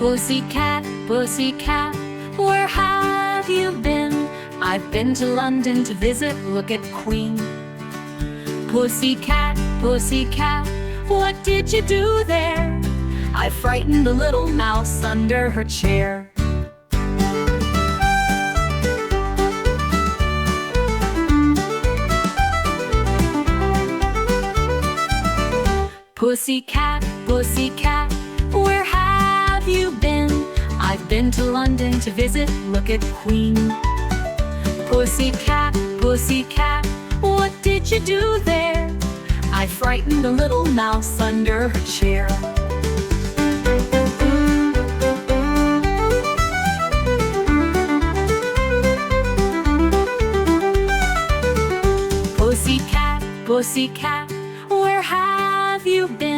Pussycat, pussycat, where have you been? I've been to London to visit, look at Queen. Pussycat, pussycat, what did you do there? I frightened the little mouse under her chair. Pussycat, pussycat, where have you been? I've been to London to visit, look at Queen. Pussycat, pussycat, what did you do there? I frightened the little mouse under her chair. Pussycat, pussycat, where have you been?